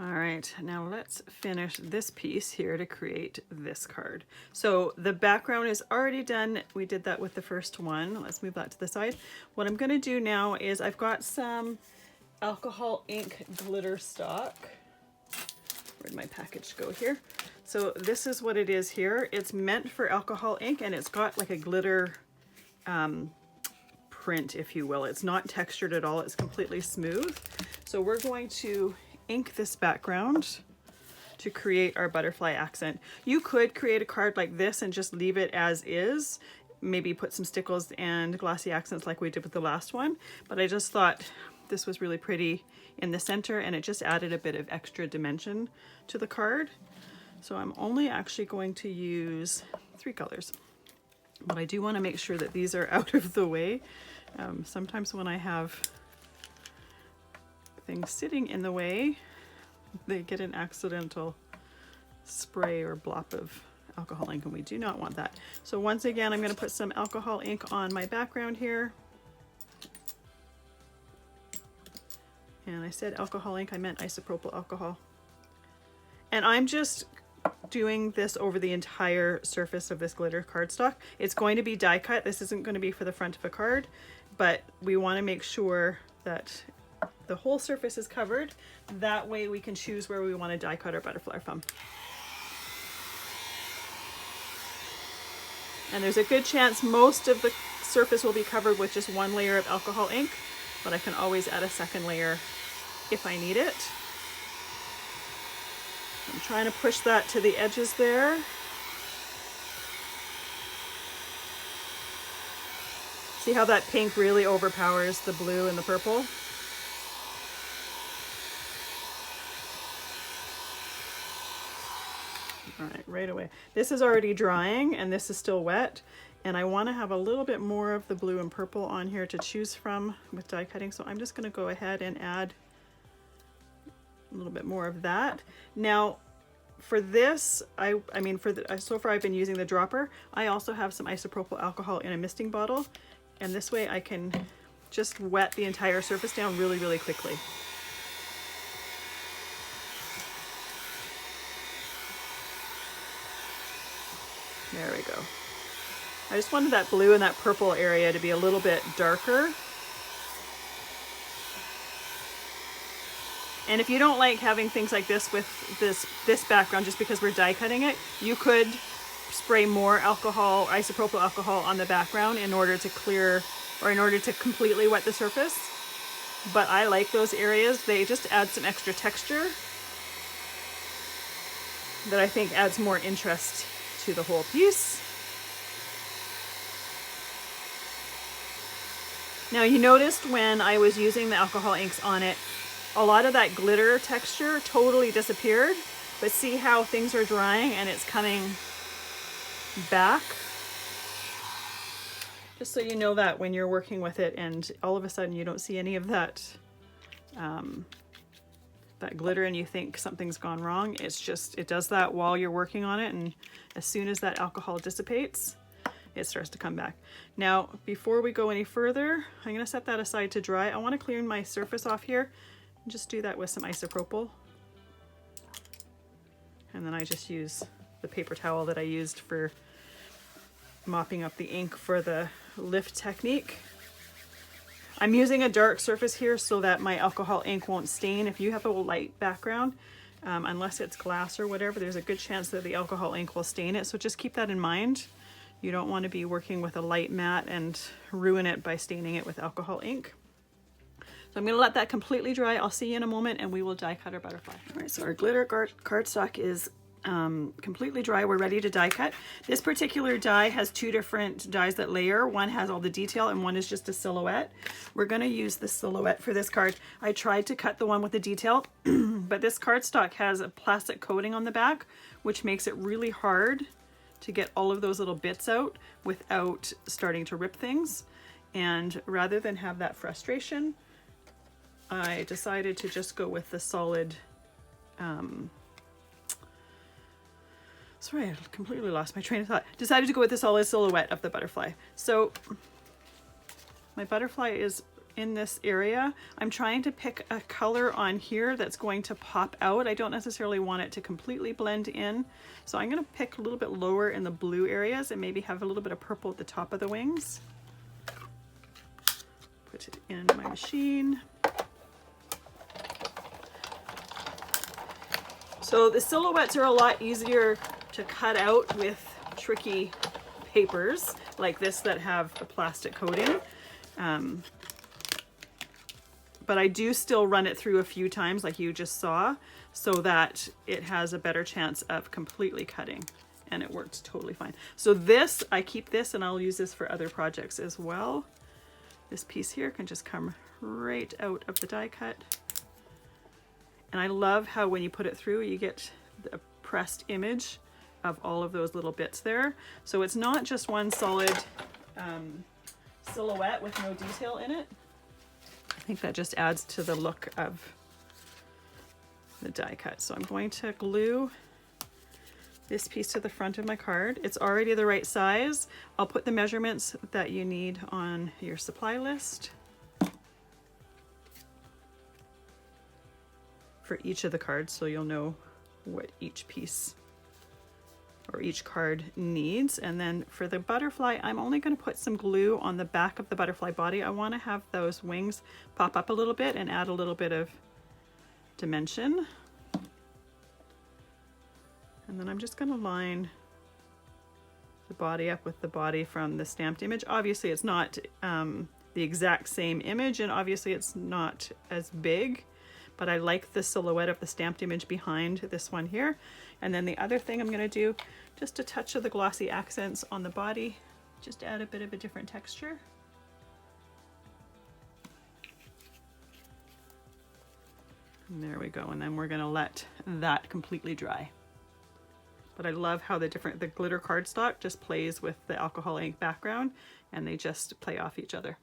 All right, now let's finish this piece here to create this card. So the background is already done. We did that with the first one. Let's move that to the side. What I'm gonna do now is I've got some alcohol ink glitter stock. Where'd my package go here? So this is what it is here. It's meant for alcohol ink and it's got like a glitter print, if you will. It's not textured at all. It's completely smooth. So we're going to ink this background to create our butterfly accent. You could create a card like this and just leave it as is. Maybe put some stickles and glossy accents like we did with the last one. But I just thought this was really pretty in the center and it just added a bit of extra dimension to the card. So I'm only actually going to use 3 colors. But I do want to make sure that these are out of the way. Sometimes when I have things sitting in the way, they get an accidental spray or blop of alcohol ink and we do not want that. So once again, I'm going to put some alcohol ink on my background here. And I said alcohol ink, I meant isopropyl alcohol. And I'm just doing this over the entire surface of this glitter cardstock. It's going to be die cut. This isn't going to be for the front of a card, but we want to make sure that the whole surface is covered. That way we can choose where we want to die cut our butterfly from. And there's a good chance most of the surface will be covered with just 1 layer of alcohol ink, but I can always add a second layer if I need it. I'm trying to push that to the edges there. See how that pink really overpowers the blue and the purple? All right, right away. This is already drying and this is still wet. And I want to have a little bit more of the blue and purple on here to choose from with die cutting. So I'm just going to go ahead and add a little bit more of that. Now for this, so far I've been using the dropper. I also have some isopropyl alcohol in a misting bottle. And this way I can just wet the entire surface down really, really quickly. There we go. I just wanted that blue and that purple area to be a little bit darker. And if you don't like having things like this with this background just because we're die cutting it, you could spray more alcohol, isopropyl alcohol on the background in order to clear or in order to completely wet the surface. But I like those areas. They just add some extra texture that I think adds more interest to the whole piece. Now you noticed when I was using the alcohol inks on it, a lot of that glitter texture totally disappeared, but see how things are drying and it's coming back? Just so you know that when you're working with it and all of a sudden you don't see any of that that glitter and you think something's gone wrong, it's just, it does that while you're working on it, and as soon as that alcohol dissipates, it starts to come back. Now, before we go any further, I'm going to set that aside to dry. I want to clean my surface off here and just do that with some isopropyl. And then I just use the paper towel that I used for mopping up the ink for the lift technique. I'm using a dark surface here so that my alcohol ink won't stain. If you have a light background, unless it's glass or whatever, there's a good chance that the alcohol ink will stain it. So just keep that in mind. You don't want to be working with a light matte and ruin it by staining it with alcohol ink. So I'm going to let that completely dry. I'll see you in a moment and we will die cut our butterfly. All right, so our glitter cardstock is completely dry. We're ready to die cut. This particular die has 2 different dies that layer. One has all the detail and one is just a silhouette. We're going to use the silhouette for this card. I tried to cut the one with the detail, but this cardstock has a plastic coating on the back, which makes it really hard to get all of those little bits out without starting to rip things. And rather than have that frustration, I decided to just go with the solid sorry, I completely lost my train of thought. Decided to go with the solid silhouette of the butterfly. So my butterfly is in this area. I'm trying to pick a color on here that's going to pop out. I don't necessarily want it to completely blend in. So I'm going to pick a little bit lower in the blue areas and maybe have a little bit of purple at the top of the wings. Put it in my machine. So the silhouettes are a lot easier to cut out with tricky papers like this that have a plastic coating. But I do still run it through a few times like you just saw so that it has a better chance of completely cutting, and it works totally fine. So this, I keep this and I'll use this for other projects as well. This piece here can just come right out of the die cut. And I love how when you put it through, you get the pressed image of all of those little bits there. So it's not just one solid silhouette with no detail in it. I think that just adds to the look of the die cut. So I'm going to glue this piece to the front of my card. It's already the right size. I'll put the measurements that you need on your supply list for each of the cards, so you'll know what each piece or each card needs. And then for the butterfly, I'm only going to put some glue on the back of the butterfly body. I want to have those wings pop up a little bit and add a little bit of dimension. And then I'm just going to line the body up with the body from the stamped image. Obviously it's not the exact same image, and obviously it's not as big, but I like the silhouette of the stamped image behind this one here. And then the other thing I'm going to do, just a touch of the Glossy Accents on the body, just add a bit of a different texture. And there we go. And then we're going to let that completely dry. But I love how the glitter cardstock just plays with the alcohol ink background, and they just play off each other.